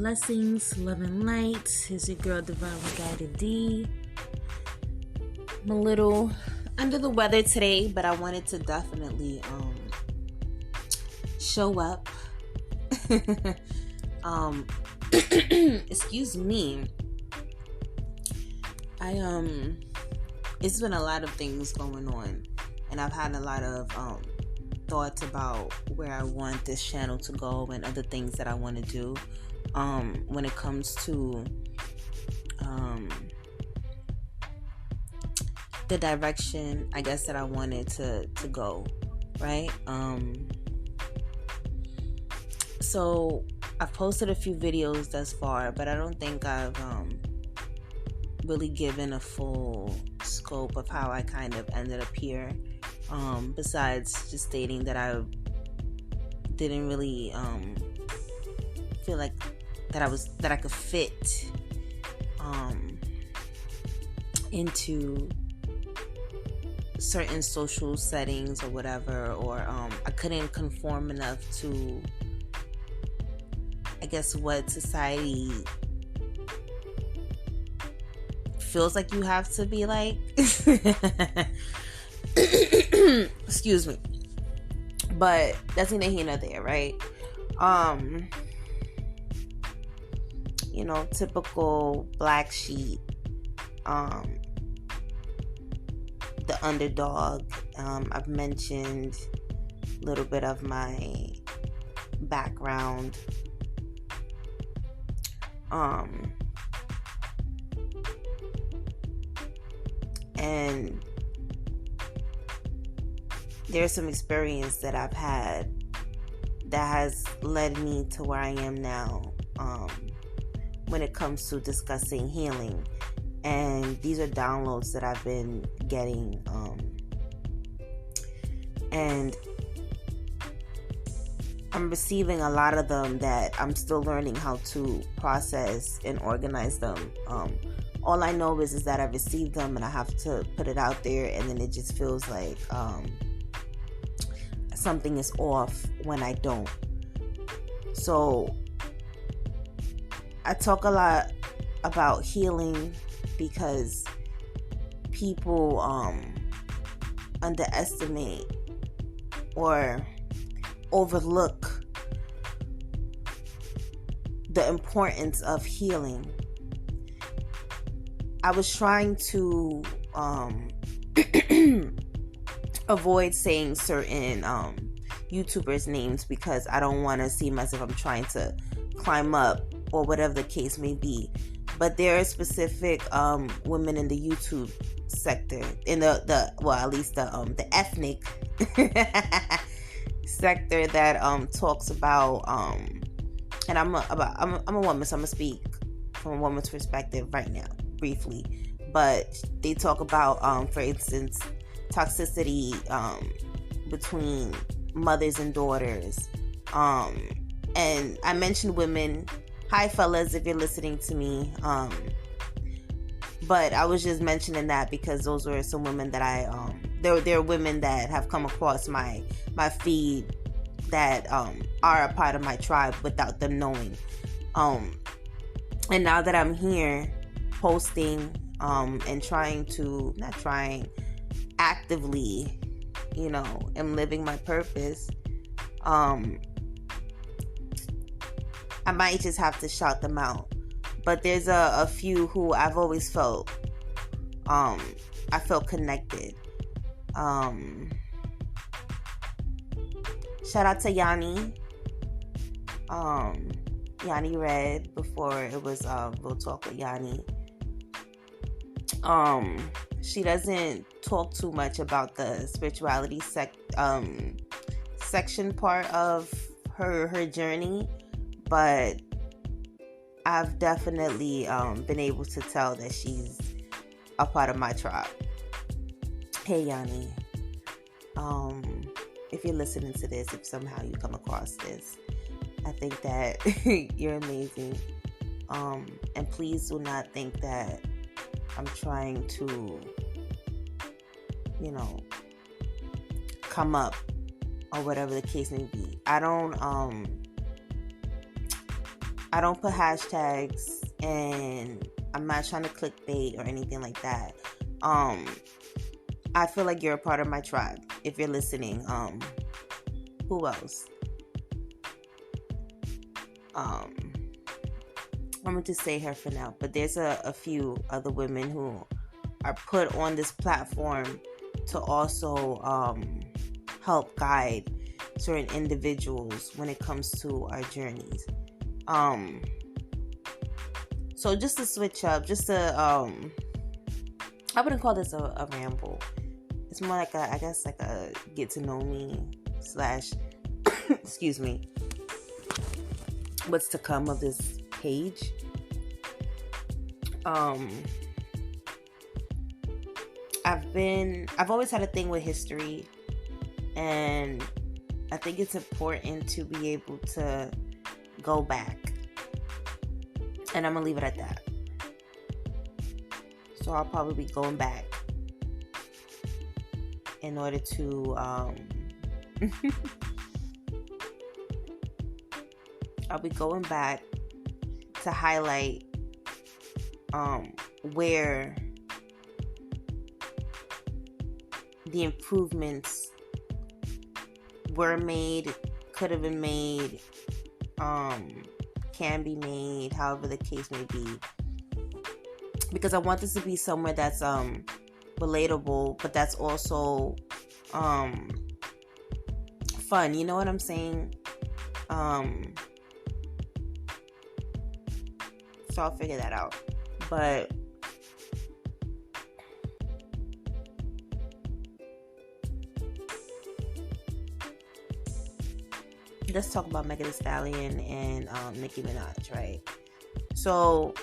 Blessings, love and light. Is your girl Divinely Guided D. I'm a little under the weather today, but I wanted to definitely show up. Excuse me. It's been a lot of things going on, and I've had a lot of thoughts about where I want this channel to go and other things that I want to do when it comes to the direction I guess that I wanted to go, right? So I've posted a few videos thus far, but I don't think I've really given a full scope of how I kind of ended up here, besides just stating that I didn't really feel like that I could fit into certain social settings or whatever, or I couldn't conform enough to, I guess, what society feels like you have to be like. Excuse me. But that's neither here nor there, right? Typical black sheep, the underdog. I've mentioned a little bit of my background. And there's some experience that I've had that has led me to where I am now, when it comes to discussing healing. And these are downloads that I've been getting, and I'm receiving a lot of them that I'm still learning how to process and organize them. All I know is that I received them and I have to put it out there, and then it just feels like something is off when I don't. So I talk a lot about healing because people underestimate or overlook the importance of healing. I was trying to avoid saying certain YouTubers' names because I don't want to seem as if I'm trying to climb up or whatever the case may be. But there are specific women in the YouTube sector, in the at least the ethnic sector that talks about and I'm a woman, so I'm gonna speak from a woman's perspective right now briefly. But they talk about for instance, toxicity between mothers and daughters, and I mentioned women. Hi fellas, if you're listening to me, but I was just mentioning that because those were some women that I there are women that have come across my feed that are a part of my tribe without them knowing, and now that I'm here posting and actively, am living my purpose, I might just have to shout them out. But there's a few who I've always felt I felt connected. Shout out to Yanni. Yanni Red, before it was We'll Talk with Yanni. She doesn't talk too much about the spirituality section part of her journey, but I've definitely been able to tell that she's a part of my tribe. Hey Yanni, if you're listening to this, if somehow you come across this, I think that you're amazing, and please do not think that I'm trying to come up or whatever the case may be. I don't I don't put hashtags, and I'm not trying to clickbait or anything like that. I feel like you're a part of my tribe if you're listening. Who else? I'm gonna just say her for now, but there's a few other women who are put on this platform to also help guide certain individuals when it comes to our journeys. So just to switch up, just to I wouldn't call this a ramble. It's more like I guess like a get to know me / excuse me, what's to come of this page. I've always had a thing with history, and I think it's important to be able to go back, and I'm gonna leave it at that. So I'll probably be going back in order to I'll be going back to highlight where the improvements were made, could have been made, can be made, however the case may be. Because I want this to be somewhere that's relatable, but that's also fun. You know what I'm saying? So I'll figure that out. But let's talk about Megan Thee Stallion and Nicki Minaj, right? So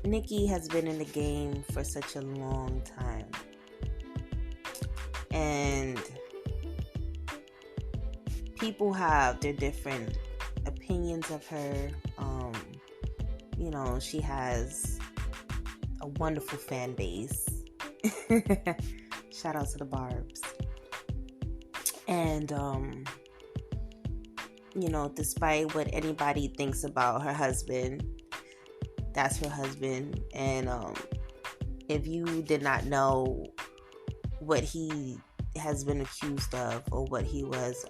Nicki has been in the game for such a long time, and people have their different opinions of her. You know, she has a wonderful fan base. Shout out to the Barbs. And you know, despite what anybody thinks about her husband, that's her husband. And if you did not know what he has been accused of, or what he was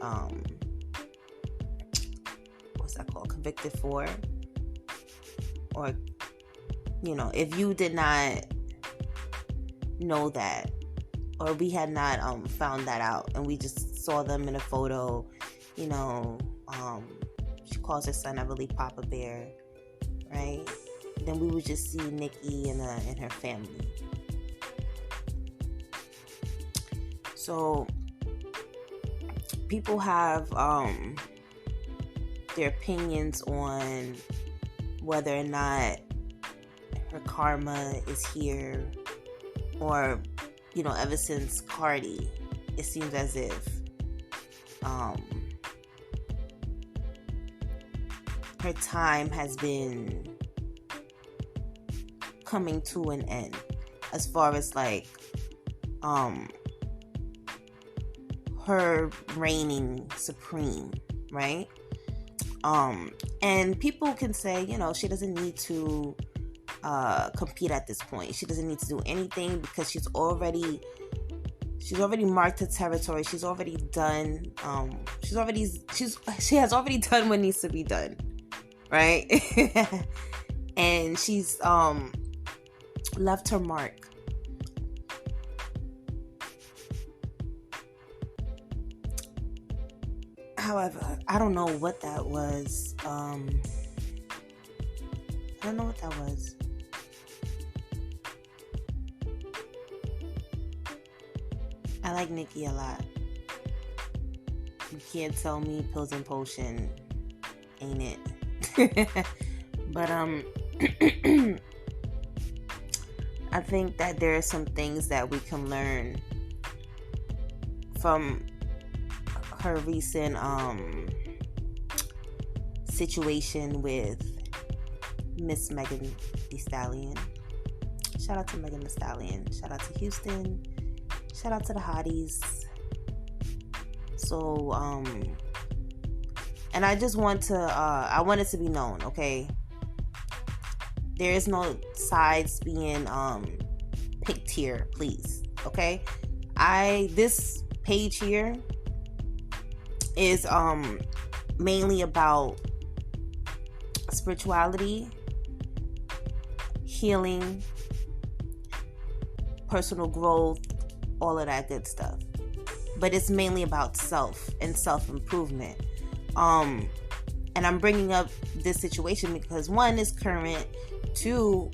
what's that called, convicted for, or you know, if you did not know that, or we had not found that out, and we just saw them in a photo, you know, she calls her son, I believe, Papa Bear, right? Then we would just see Nicki and her family. So people have their opinions on whether or not her karma is here, or you know, ever since Cardi, it seems as if her time has been coming to an end, as far as like her reigning supreme, right? And people can say, you know, she doesn't need to compete at this point. She doesn't need to do anything because she's already marked her territory. She's already done. She has already done what needs to be done, right? And she's left her mark. However, I don't know what that was. I don't know what that was. I like Nicki a lot. You can't tell me Pills and Potion ain't it. But I think that there are some things that we can learn from her recent situation with Miss Megan Thee Stallion. Shout out to Megan Thee Stallion. Shout out to Houston. Shout out to the hotties. So And I just want to, I want it to be known, okay? There is no sides being picked here, please, okay? This page here is mainly about spirituality, healing, personal growth, all of that good stuff. But it's mainly about self and self-improvement. And I'm bringing up this situation because one is current. Two,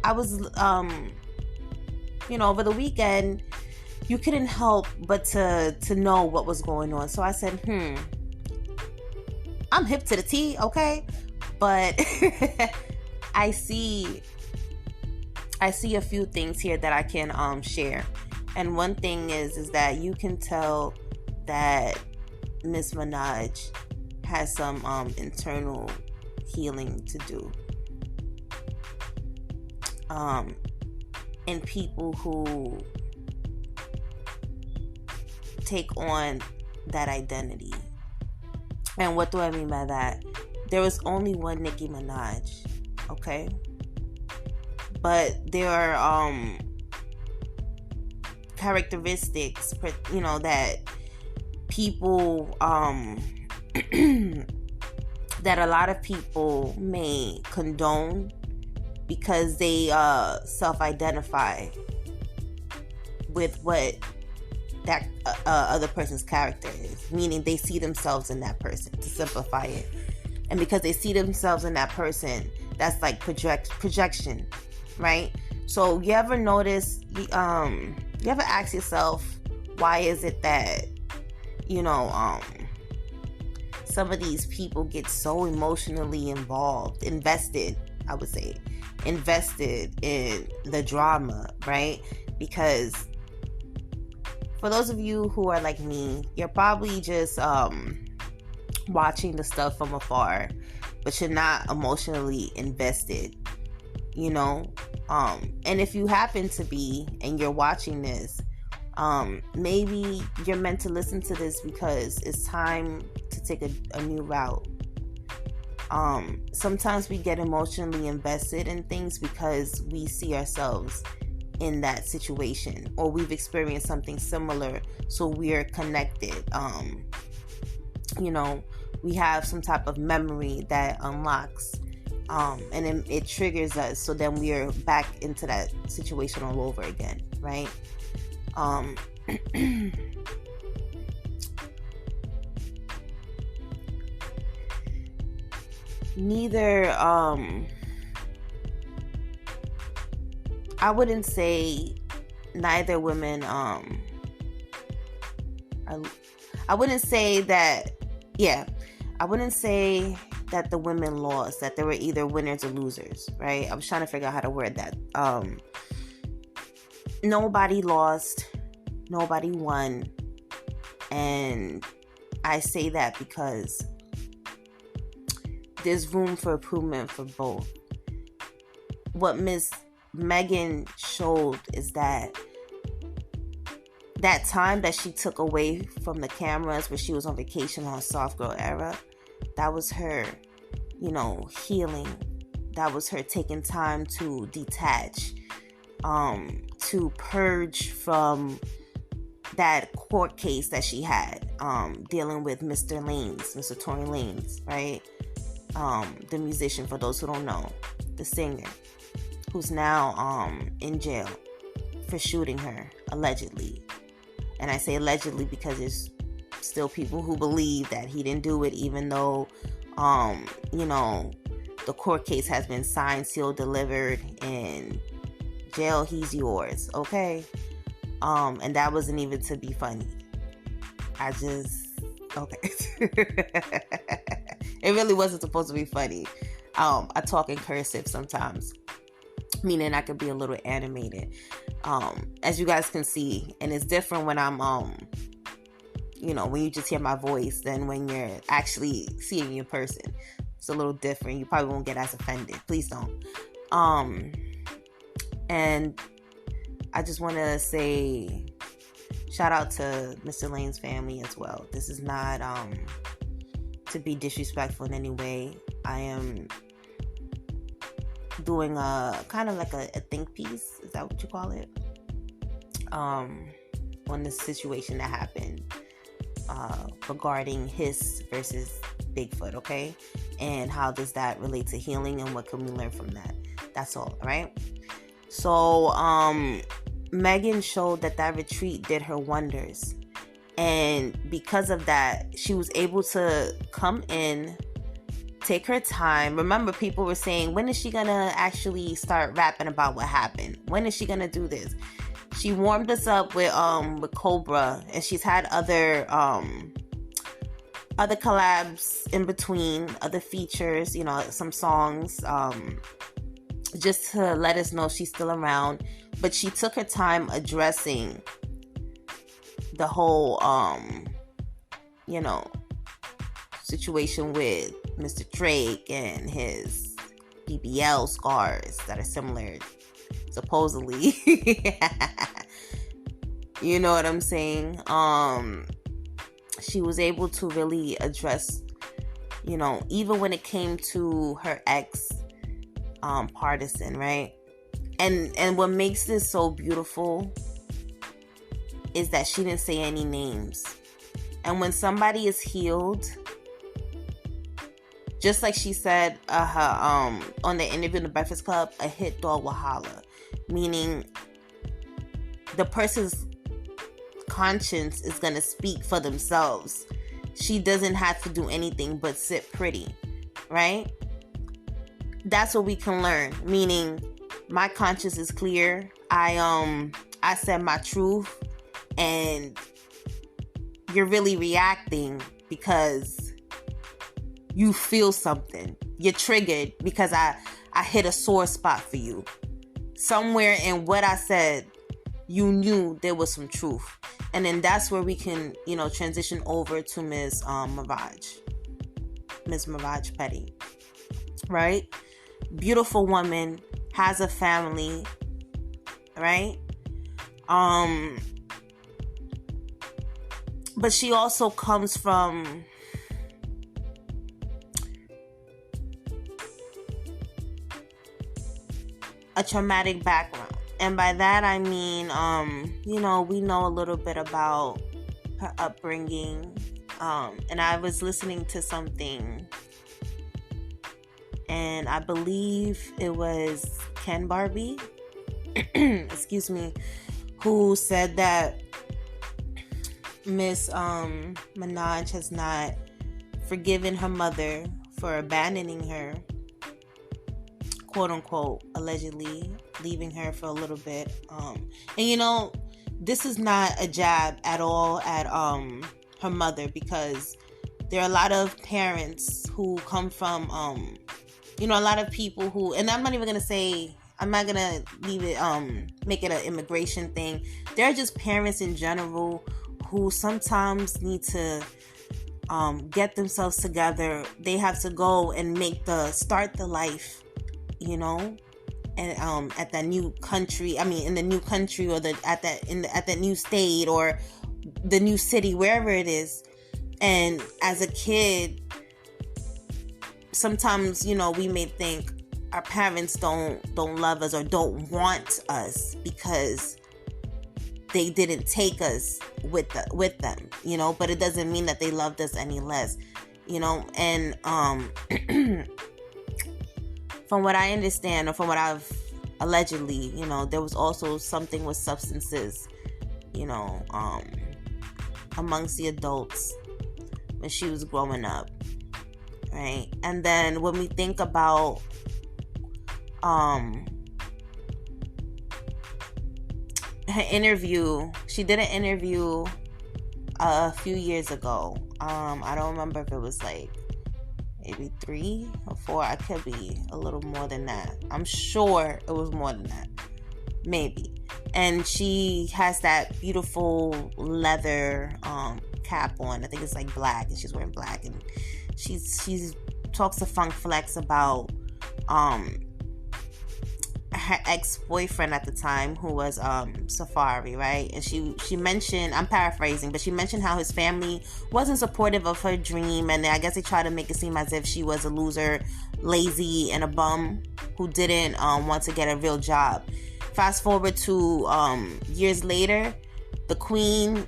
I was, over the weekend, you couldn't help but to know what was going on. So I said, I'm hip to the T, okay? But I see a few things here that I can share. And one thing is that you can tell that Miss Minaj has some internal healing to do. And people who take on that identity. And what do I mean by that? There was only one Nicki Minaj, okay? But there are characteristics, that people, that a lot of people may condone because they self-identify with what that other person's character is, meaning they see themselves in that person, to simplify it. And because they see themselves in that person, that's like projection, right? So you ever notice, you ever ask yourself, why is it that, some of these people get so emotionally invested in the drama, right? Because for those of you who are like me, you're probably just watching the stuff from afar, but you're not emotionally invested, and if you happen to be and you're watching this, maybe you're meant to listen to this because it's time to take a new route. Sometimes we get emotionally invested in things because we see ourselves in that situation, or we've experienced something similar, so we're connected. We have some type of memory that unlocks, and then it triggers us, so then we're back into that situation all over again, right? I wouldn't say neither women, I wouldn't say that, I wouldn't say that the women lost, that they were either winners or losers, right? I was trying to figure out how to word that. Nobody lost, nobody won, and I say that because there's room for improvement for both. What Miss Megan showed is that time that she took away from the cameras where she was on vacation on Soft Girl Era, that was her, healing. That was her taking time to detach, to purge from that court case that she had, dealing with Mr. Tory Lanez, right? The musician, for those who don't know, the singer, who's now in jail for shooting her, allegedly. And I say allegedly because there's still people who believe that he didn't do it, even though, the court case has been signed, sealed, delivered, and jail, he's yours, okay? And that wasn't even to be funny. Okay. It really wasn't supposed to be funny. I talk in cursive sometimes, meaning I could be a little animated, as you guys can see. And it's different when I'm when you just hear my voice than when you're actually seeing me in person. It's a little different. You probably won't get as offended. Please don't. And I just want to say shout out to Mr. Lane's family as well. This is not to be disrespectful in any way. I am doing a kind of like a think piece. Is that what you call it? On the situation that happened regarding HISS versus Bigfoot, okay? And how does that relate to healing and what can we learn from that? That's all right? So, Megan showed that retreat did her wonders. And because of that, she was able to come in, take her time. Remember, people were saying, when is she gonna actually start rapping about what happened? When is she gonna do this? She warmed us up with Cobra, and she's had other collabs in between, other features, you know, some songs, just to let us know she's still around. But she took her time addressing the whole, you know, situation with Mr. Drake and his BBL scars that are similar, supposedly. You know what I'm saying? She was able to really address, you know, even when it came to her ex partisan, right? And what makes this so beautiful is that she didn't say any names. And when somebody is healed, just like she said on the interview in the Breakfast Club, a hit dog will holler. Meaning the person's conscience is going to speak for themselves. She doesn't have to do anything but sit pretty, right? That's what we can learn. Meaning my conscience is clear. I said my truth, and you're really reacting because you feel something. You're triggered because I hit a sore spot for you. Somewhere in what I said, you knew there was some truth. And then that's where we can, you know, transition over to Ms. Miraj Petty, right? Beautiful woman, has a family, right? But she also comes from a traumatic background. And by that I mean, you know, we know a little bit about her upbringing. And I was listening to something, and I believe it was Ken Barbie, excuse me, who said that Miss Minaj has not forgiven her mother for abandoning her, quote unquote, allegedly leaving her for a little bit. And you know, this is not a jab at all at her mother, because there are a lot of parents who come from you know, a lot of people who, and I'm not even gonna say, I'm not gonna leave it make it an immigration thing. There are just parents in general who sometimes need to get themselves together. They have to go and start the life, you know, and at that new country. I mean, in the new country, or at that new state, or the new city, wherever it is. And as a kid, sometimes, you know, we may think our parents don't love us or don't want us because they didn't take us with them, you know. But it doesn't mean that they loved us any less, you know. And from what I understand, or from what I've allegedly, you know, there was also something with substances, you know, amongst the adults when she was growing up, right? And then when we think about her interview, she did an interview a few years ago. I don't remember if it was like maybe 3 or 4. I could be a little more than that. I'm sure it was more than that, maybe. And she has that beautiful leather cap on. I think it's like black, and she's wearing black, and she's talks to Funk Flex about her ex-boyfriend at the time, who was Safari, right? And she mentioned, I'm paraphrasing, but she mentioned how his family wasn't supportive of her dream, and I guess they tried to make it seem as if she was a loser, lazy, and a bum who didn't want to get a real job. Fast forward to years later, the queen,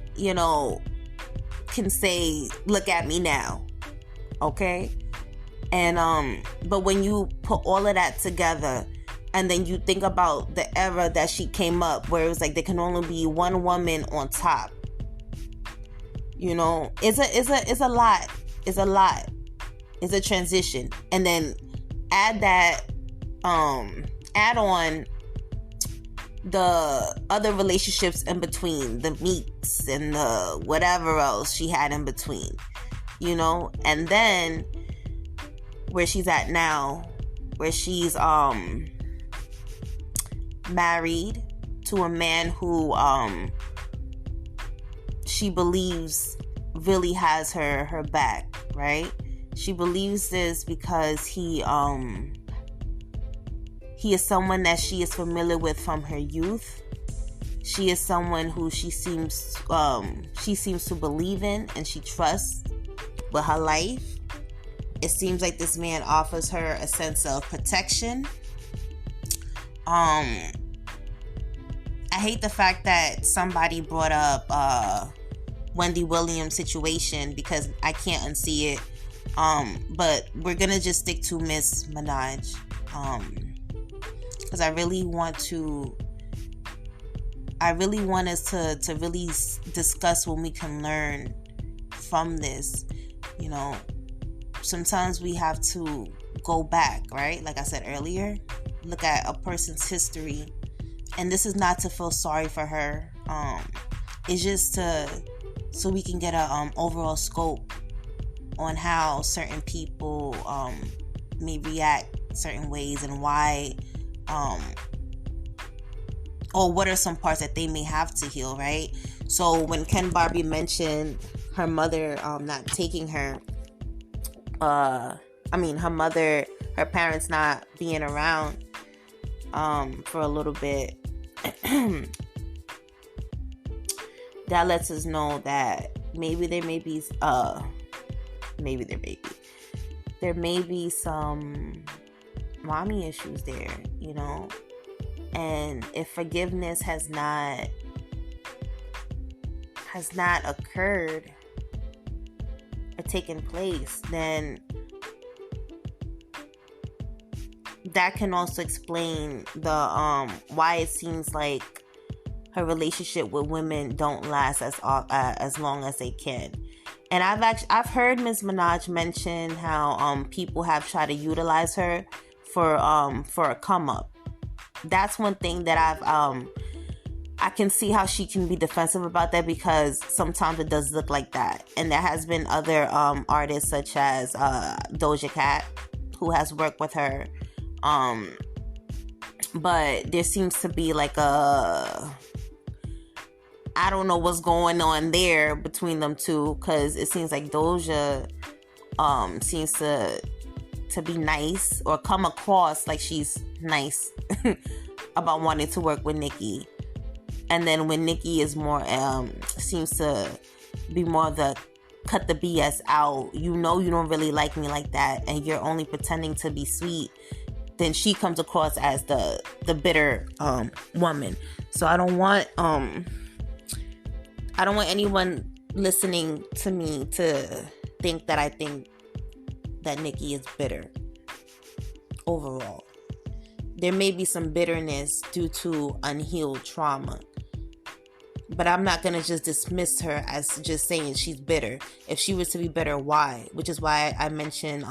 can say, look at me now, okay? And but when you put all of that together, and then you think about the era that she came up, where it was like there can only be one woman on top, it's a lot. It's a lot. It's a transition. And then add on the other relationships in between, the Meeks and the whatever else she had in between, and then where she's at now, where she's married to a man who she believes really has her back, right? She believes this because he is someone that she is familiar with from her youth. She is someone who she seems to believe in and she trusts with her life. It seems like this man offers her a sense of protection. I hate the fact that somebody brought up Wendy Williams' situation, because I can't unsee it. But we're gonna just stick to Miss Minaj. Because I really want us to really discuss what we can learn from this. Sometimes we have to go back, right? Like I said earlier, look at a person's history. And this is not to feel sorry for her. It's just so we can get a overall scope on how certain people may react certain ways, and why, or what are some parts that they may have to heal, right? So when Ken Barbie mentioned her mother not taking her, her parents not being around for a little bit, that lets us know that maybe there may be some mommy issues there, and if forgiveness has not occurred or taken place, then that can also explain the why it seems like her relationship with women don't last as long as they can. And I've heard Ms. Minaj mention how people have tried to utilize her for a come up. That's one thing that I can see how she can be defensive about that, because sometimes it does look like that. And there has been other artists such as Doja Cat who has worked with her. But there seems to be like I don't know what's going on there between them two, because it seems like Doja seems to be nice, or come across like she's nice about wanting to work with Nicki. And then when Nicki is more seems to be more the cut the BS out, you don't really like me like that, and you're only pretending to be sweet, then she comes across as the bitter woman. So I don't want anyone listening to me to think that I think that Nicki is bitter. Overall, there may be some bitterness due to unhealed trauma, but I'm not going to just dismiss her as just saying she's bitter. If she was to be bitter, why? Which is why I mentioned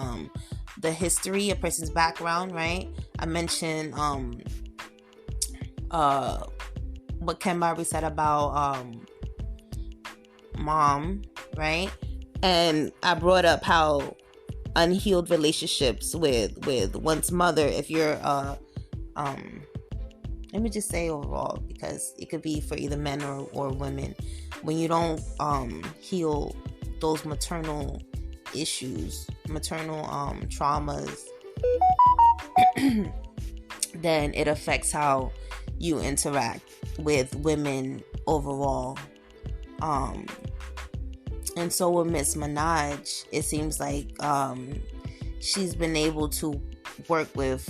the history, a person's background, right? I mentioned what Ken Barbie said about mom, right? And I brought up how unhealed relationships with one's mother, if you're let me just say overall, because it could be for either men or women, when you don't heal those maternal issues, maternal traumas, then it affects how you interact with women overall. And so with Miss Minaj, it seems like she's been able to work with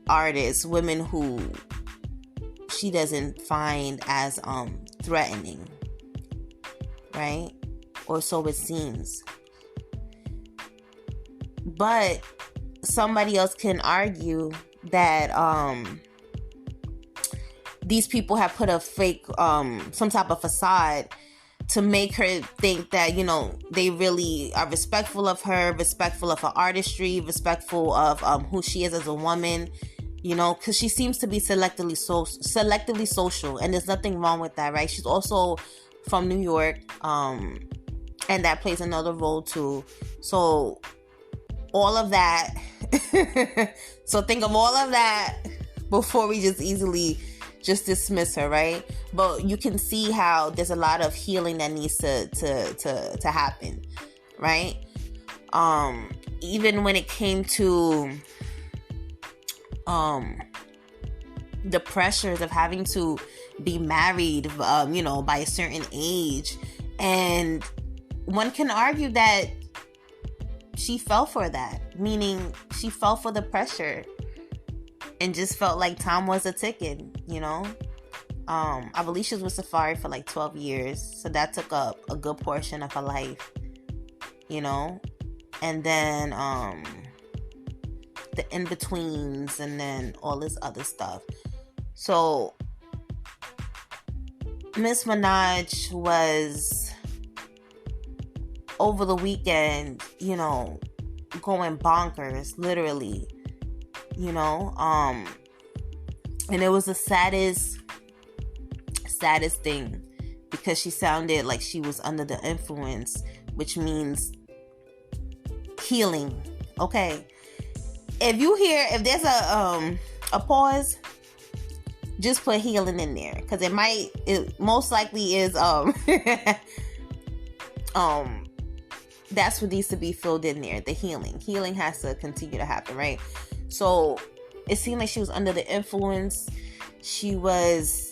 artists, women who she doesn't find as threatening, right? Or so it seems. But somebody else can argue that these people have put a fake, some type of facade to make her think that, you know, they really are respectful of her, respectful of her artistry, respectful of who she is as a woman, you know, because she seems to be selectively social, and there's nothing wrong with that, right? She's also from New York, and that plays another role too. So all of that, so think of all of that before we just easily just dismiss her, right? But you can see how there's a lot of healing that needs to happen, right? Even when it came to the pressures of having to be married, you know, by a certain age, and one can argue that she fell for that, meaning she fell for the pressure and just felt like time was a ticking, you know. I believe she was with Safari for like 12 years, so that took up a good portion of her life, you know. And then the in-betweens, and then all this other stuff. So Miss Minaj was, over the weekend, you know, going bonkers, literally, you know, and it was the saddest thing, because she sounded like she was under the influence, which means healing. Okay, if there's a pause, just put healing in there, because it most likely is that's what needs to be filled in there. The healing has to continue to happen, right? So it seemed like she was under the influence. She was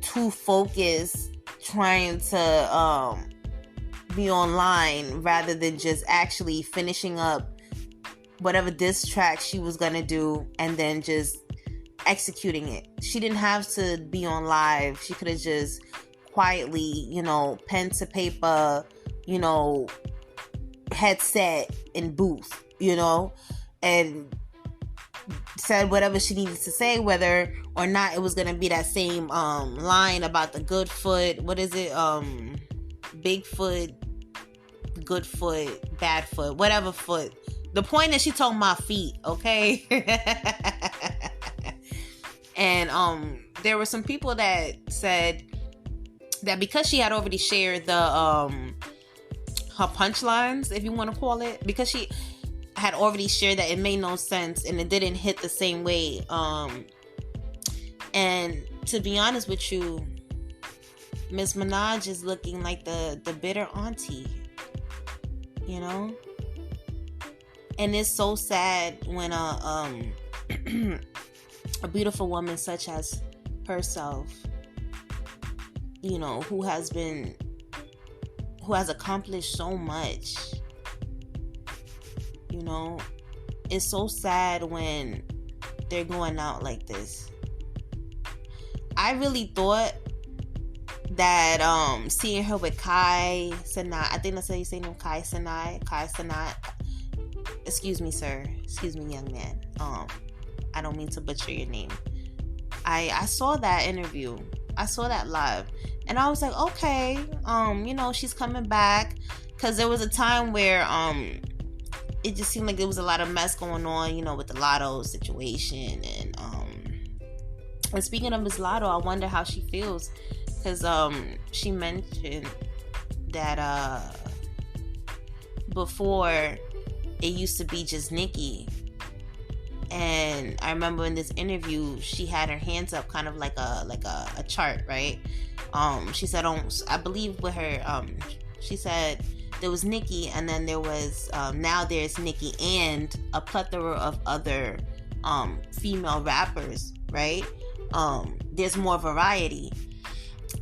too focused trying to be online rather than just actually finishing up whatever diss track she was gonna do and then just executing it. She didn't have to be on live. She could have just quietly, you know, pen to paper, you know, headset and booth, you know, and said whatever she needed to say, whether or not it was gonna be that same line about the good foot, what is it, big foot, good foot, bad foot, whatever foot. The point is she talking about feet, okay? And there were some people that said that because she had already shared the her punchlines, if you want to call it, because she had already shared that, it made no sense and it didn't hit the same way. And to be honest with you, Miss Minaj is looking like the bitter auntie, you know? And it's so sad when a beautiful woman such as herself, you know, who has accomplished so much, you know, it's so sad when they're going out like this. I really thought that seeing her with Kai Cenat, I think that's how you say him, Kai Cenat. Excuse me, sir. Excuse me, young man. I don't mean to butcher your name. I saw that interview. I saw that live. And I was like, okay, you know, she's coming back. Because there was a time where it just seemed like there was a lot of mess going on, you know, with the Lotto situation. And speaking of Ms. Lotto, I wonder how she feels. Because she mentioned that before it used to be just Nicki. And I remember in this interview, she had her hands up kind of like a chart, right? She said, I believe with her, she said there was Nicki, and then there was, now there's Nicki and a plethora of other female rappers, right? There's more variety.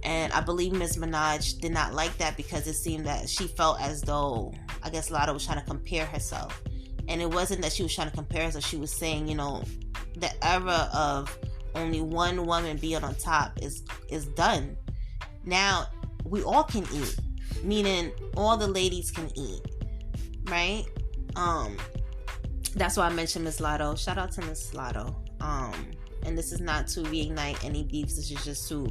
And I believe Ms. Minaj did not like that because it seemed that she felt as though, I guess Lotto was trying to compare herself. And it wasn't that she was trying to compare herself. She was saying, the era of only one woman being on top is done. Now, we all can eat. Meaning, all the ladies can eat. Right? That's why I mentioned Miss Lotto. Shout out to Miss Lotto. And this is not to reignite any beefs. This is just to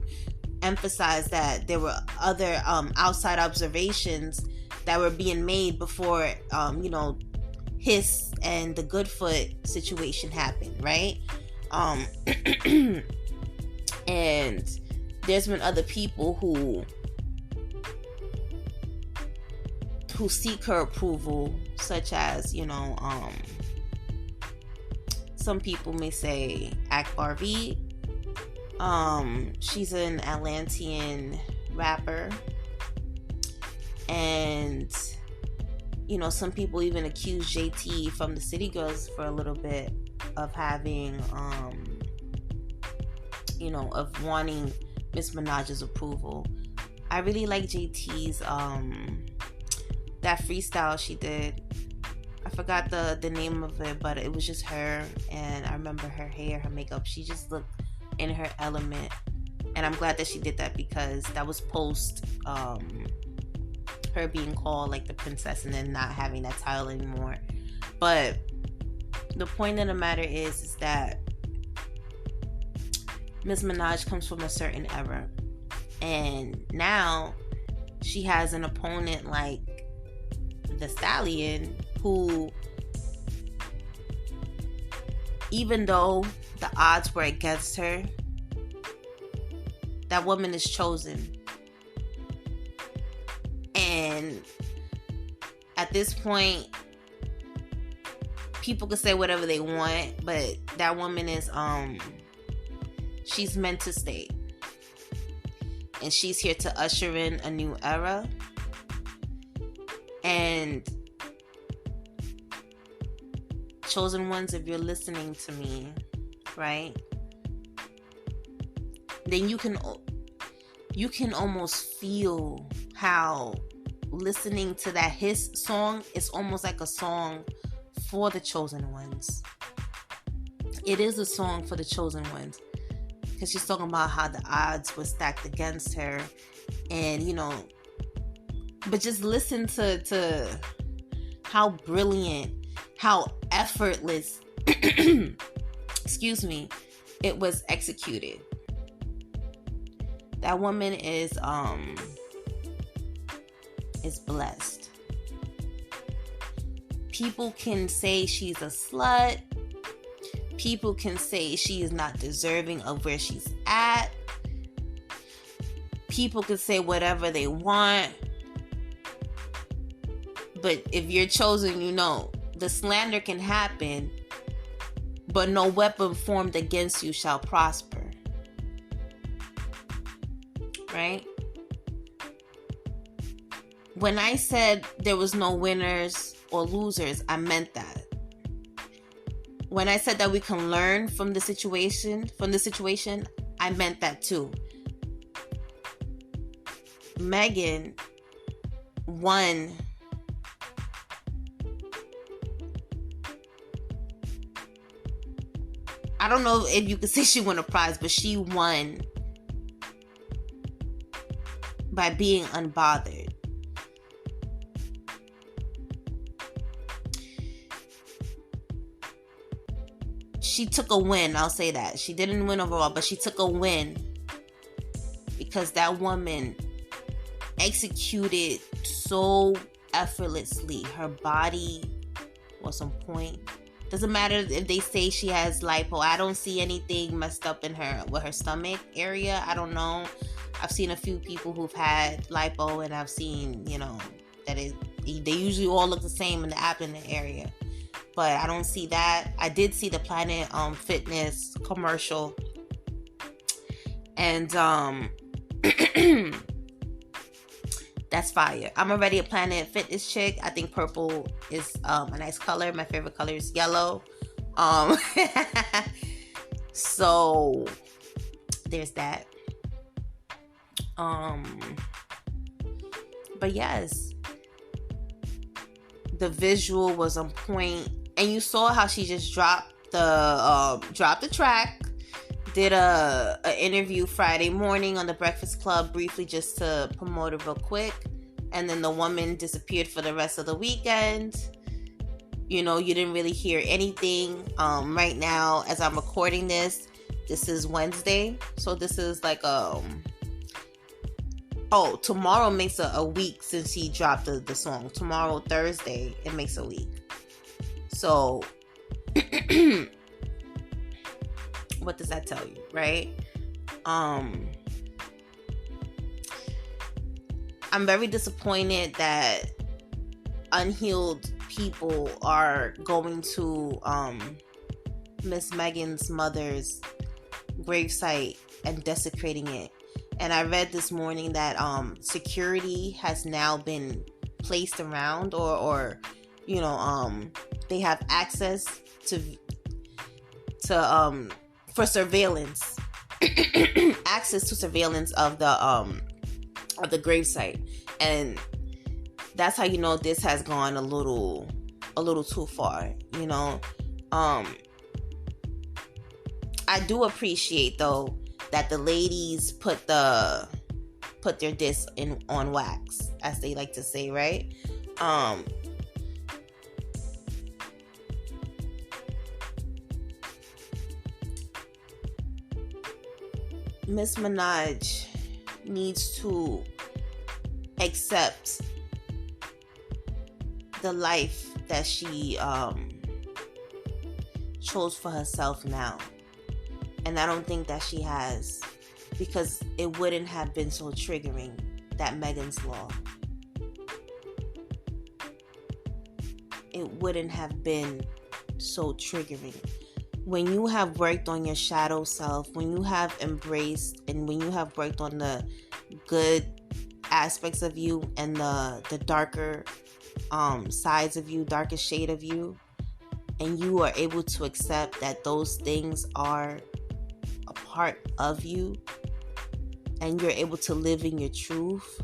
emphasize that there were other outside observations that were being made before HISS and the Goodfoot situation happened, right? And there's been other people who seek her approval, such as some people may say Akbar V. She's an Atlantean rapper, and some people even accuse JT from the City Girls for a little bit of having of wanting Miss Minaj's approval. I really like JT's that freestyle she did. I forgot the name of it, but it was just her, and I remember her hair, her makeup. She just looked in her element, and I'm glad that she did that because that was post her being called like the princess and then not having that title anymore. But the point of the matter is that Miss Minaj comes from a certain era, and now she has an opponent like the Stallion, who, even though the odds were against her, that woman is chosen. And at this point, people can say whatever they want, but that woman is she's meant to stay, and she's here to usher in a new era. And chosen ones, if you're listening to me, right, then you can almost feel how listening to that HISS song is almost like a song for the chosen ones. It is a song for the chosen ones, because she's talking about how the odds were stacked against her, and but just listen to how brilliant, how effortless excuse me, it was executed. That woman is blessed. People can say she's a slut. People can say she is not deserving of where she's at. People can say whatever they want. But if you're chosen, the slander can happen, but no weapon formed against you shall prosper. Right? When I said there was no winners or losers, I meant that. When I said that we can learn from the situation, I meant that too. Megan won I don't know if you could say she won a prize, but she won by being unbothered. She took a win, I'll say that. She didn't win overall, but she took a win because that woman executed so effortlessly. Her body was on point. Doesn't matter if they say she has lipo. I don't see anything messed up in her with her stomach area. I don't know. I've seen a few people who've had lipo, and I've seen, that they usually all look the same in the abdomen area. But I don't see that. I did see the Planet Fitness commercial, and that's fire. I'm already a Planet Fitness chick. I think purple is a nice color. My favorite color is yellow. Um, so there's that. But yes, the visual was on point, and you saw how she just dropped the track. Did a interview Friday morning on the Breakfast Club briefly just to promote it real quick, and then the woman disappeared for the rest of the weekend. You didn't really hear anything. Right now, as I'm recording this is Wednesday, so this is like tomorrow makes a week since he dropped the song. Tomorrow, Thursday, it makes a week. So what does that tell you, right? I'm very disappointed that unhealed people are going to Miss Megan's mother's gravesite and desecrating it. And I read this morning that security has now been placed around, or they have access to for surveillance, access to surveillance of the gravesite, and that's how this has gone a little too far. I do appreciate though that the ladies put their disc on wax, as they like to say, right? Miss Minaj needs to accept the life that she chose for herself now. And I don't think that she has, because it wouldn't have been so triggering, that Megan's Law. It wouldn't have been so triggering. When you have worked on your shadow self, when you have embraced and when you have worked on the good aspects of you and the darker sides of you, darkest shade of you, and you are able to accept that those things are a part of you, and you're able to live in your truth,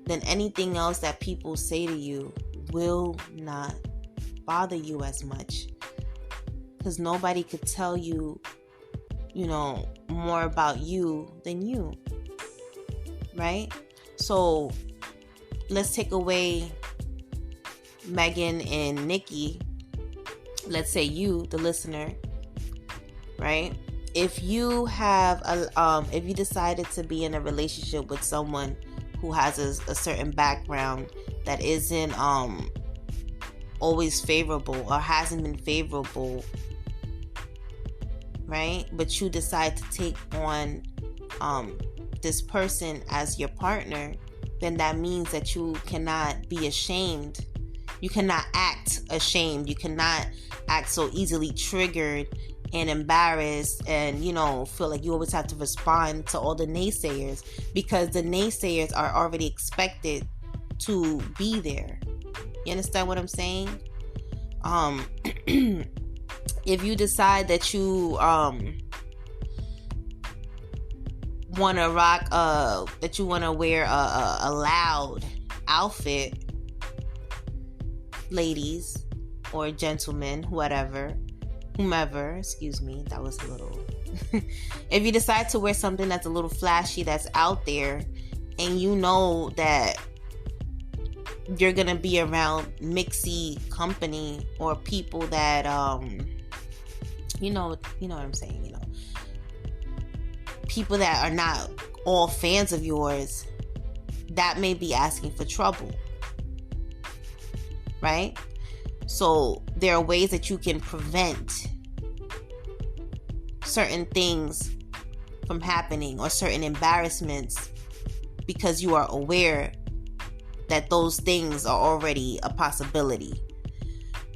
then anything else that people say to you will not bother you as much, because nobody could tell you, more about you than you, right? So let's take away Megan and Nicki. Let's say you, the listener, right? If you have if you decided to be in a relationship with someone who has a certain background that isn't always favorable or hasn't been favorable, right? But you decide to take on this person as your partner, then that means that you cannot be ashamed. You cannot act ashamed. You cannot act so easily triggered and embarrassed and, feel like you always have to respond to all the naysayers, because the naysayers are already expected to be there. You understand what I'm saying? If you decide that you want to rock that you want to wear a loud outfit, ladies or gentlemen, whomever, excuse me, that was a little if you decide to wear something that's a little flashy, that's out there, and you know that you're gonna be around mixy company or people that you know what I'm saying, people that are not all fans of yours, that may be asking for trouble, right? So there are ways that you can prevent certain things from happening, or certain embarrassments, because you are aware that those things are already a possibility.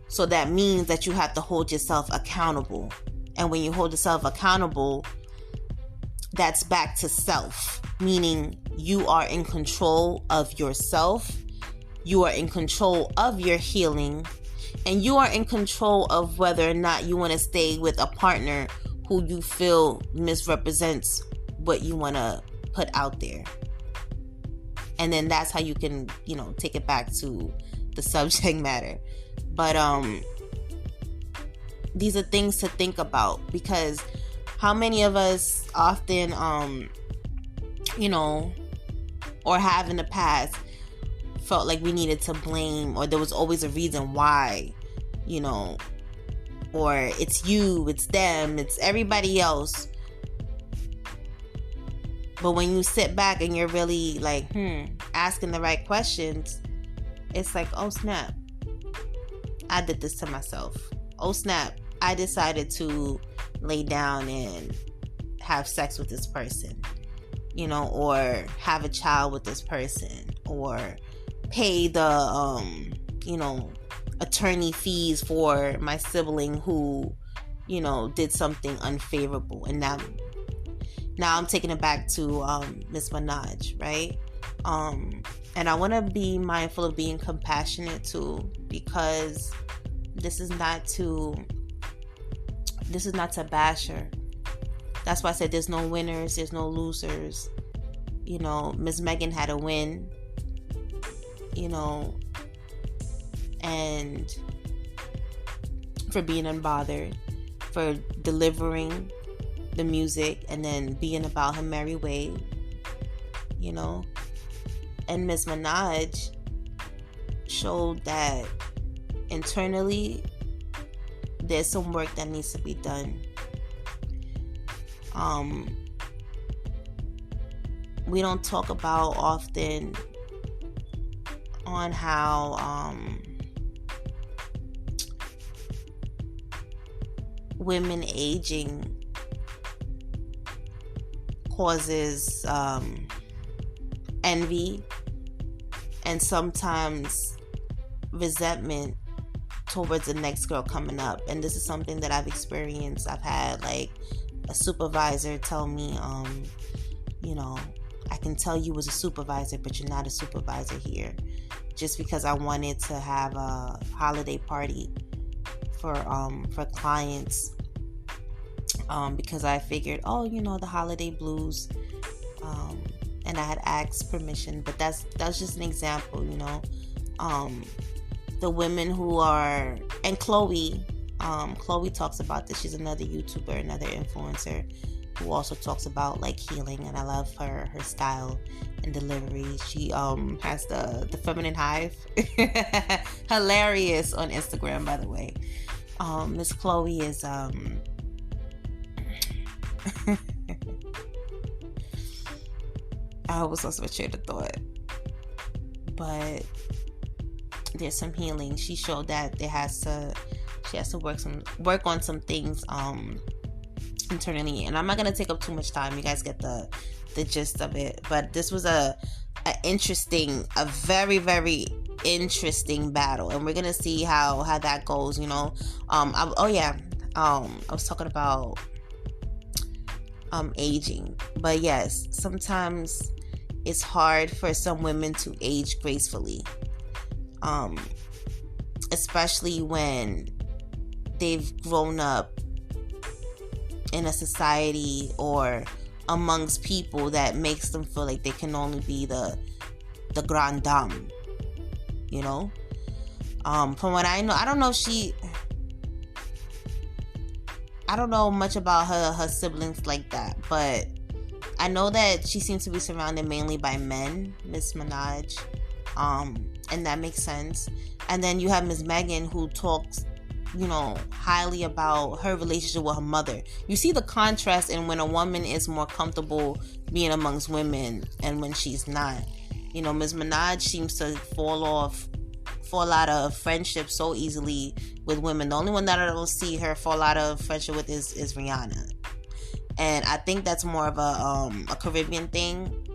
So that means that you have to hold yourself accountable. And when you hold yourself accountable, that's back to self, meaning you are in control of yourself. You are in control of your healing. And you are in control of whether or not you want to stay with a partner who you feel misrepresents what you want to put out there. And then that's how you can, take it back to the subject matter. But these are things to think about, because how many of us often, or have in the past felt like we needed to blame, or there was always a reason why, or it's you, it's them, it's everybody else. But when you sit back and you're really like, asking the right questions, it's like, oh snap, I did this to myself. Oh snap, I decided to lay down and have sex with this person, or have a child with this person, or pay the, attorney fees for my sibling who, did something unfavorable. And now I'm taking it back to Miss Minaj, right? And I want to be mindful of being compassionate too, because this is not to bash her. That's why I said there's no winners, there's no losers. Miss Megan had a win, and for being unbothered, for delivering the music and then being about her merry way, and Miss Minaj showed that internally there's some work that needs to be done. We don't talk about often on how women aging causes envy and sometimes resentment towards the next girl coming up. And this is something that I've experienced. I've had like a supervisor tell me, I can tell you was a supervisor, but you're not a supervisor here. Just because I wanted to have a holiday party for clients, because I figured, the holiday blues, and I had asked permission. But that's just an example, the women who are, and Chloe talks about this. She's another YouTuber, another influencer who also talks about like healing, and I love her style and delivery. She has the feminine hive. Hilarious on Instagram, by the way. Miss Chloe is I was lost my train of thought, but there's some healing. She showed that she has to work on some things internally, and I'm not gonna take up too much time. You guys get the gist of it. But this was a very, very interesting battle, and we're gonna see how that goes. I was talking about aging, but yes, sometimes it's hard for some women to age gracefully, especially when they've grown up in a society or amongst people that makes them feel like they can only be the grande dame, from what I know. I don't know much about her siblings like that, but I know that she seems to be surrounded mainly by men, Miss Minaj, and that makes sense. And then you have Miss Megan, who talks, highly about her relationship with her mother. You see the contrast in when a woman is more comfortable being amongst women and when she's not. Miss Minaj seems to fall out of friendship so easily with women. The only one that I don't see her fall out of friendship with is Rihanna. And I think that's more of a Caribbean thing,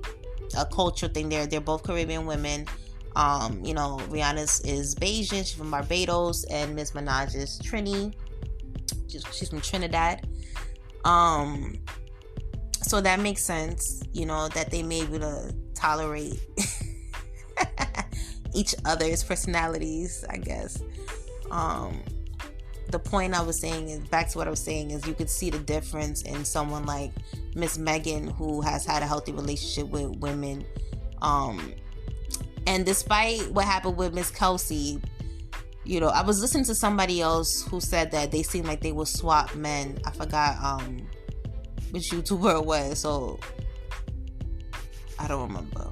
a cultural thing. They're both Caribbean women. Rihanna is Bayesian, she's from Barbados, and Miss Minaj is Trini. She's from Trinidad. So that makes sense, that they may be able to tolerate each other's personalities, I guess. The point I was saying is, back to what I was saying, is you could see the difference in someone like Miss Megan, who has had a healthy relationship with women. And despite what happened with Miss Kelsey, I was listening to somebody else who said that they seemed like they would swap men. I forgot which YouTuber it was, so I don't remember.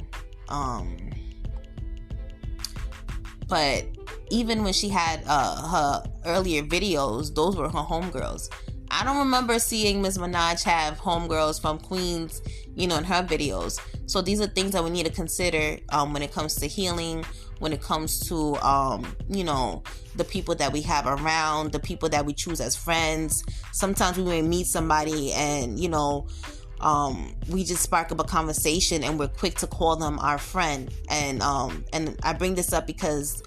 But even when she had her earlier videos, those were her homegirls. I don't remember seeing Miss Minaj have homegirls from Queens, in her videos. So these are things that we need to consider when it comes to healing, when it comes to, the people that we have around, the people that we choose as friends. Sometimes we may meet somebody and, we just spark up a conversation and we're quick to call them our friend. And I bring this up because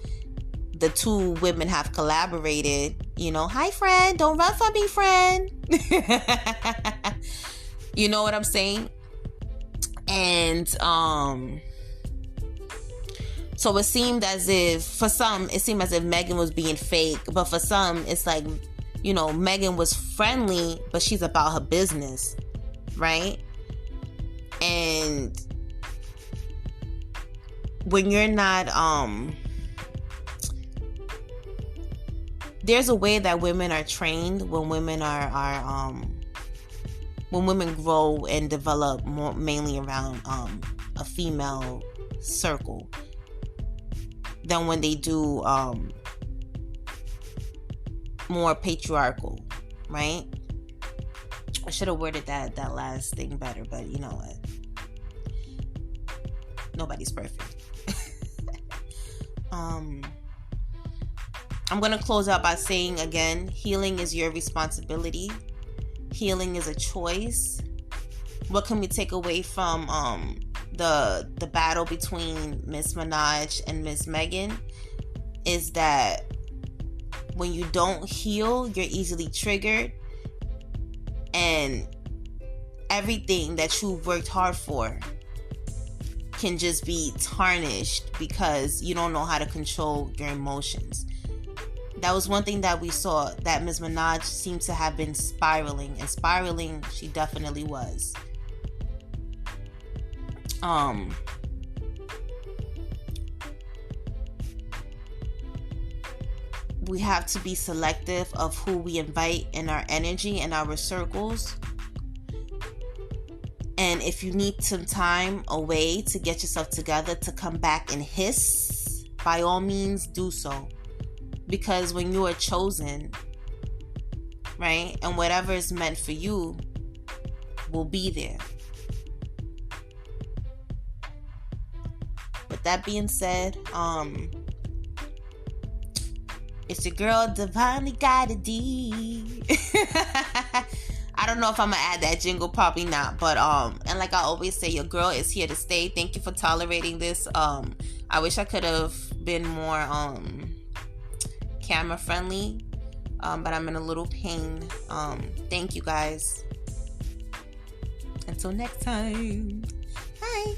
the two women have collaborated, hi friend, don't run from me, friend. You know what I'm saying? And so it seemed as if, for some, Megan was being fake, but for some, it's like, Megan was friendly, but she's about her business, right? And when you're not, there's a way that women are trained when women when women grow and develop more mainly around a female circle than when they do more patriarchal, right? I should have worded that last thing better, but you know what? Nobody's perfect. I'm going to close out by saying again, healing is your responsibility. Healing is a choice. What can we take away from the battle between Miss Minaj and Miss Megan is that when you don't heal, you're easily triggered, and everything that you've worked hard for can just be tarnished because you don't know how to control your emotions. That was one thing that we saw, that Miss Minaj seemed to have been spiraling, and spiraling she definitely was. We have to be selective of who we invite in our energy and our circles. And if you need some time away to get yourself together to come back and hiss, by all means do so. Because when you are chosen, right, and whatever is meant for you will be there. With that being said, it's your girl, Divinely Guided D. I don't know if I'm gonna add that jingle, probably not, but and like I always say, your girl is here to stay. Thank you for tolerating this. I wish I could have been more camera friendly, but I'm in a little pain. Thank you guys. Until next time. Bye.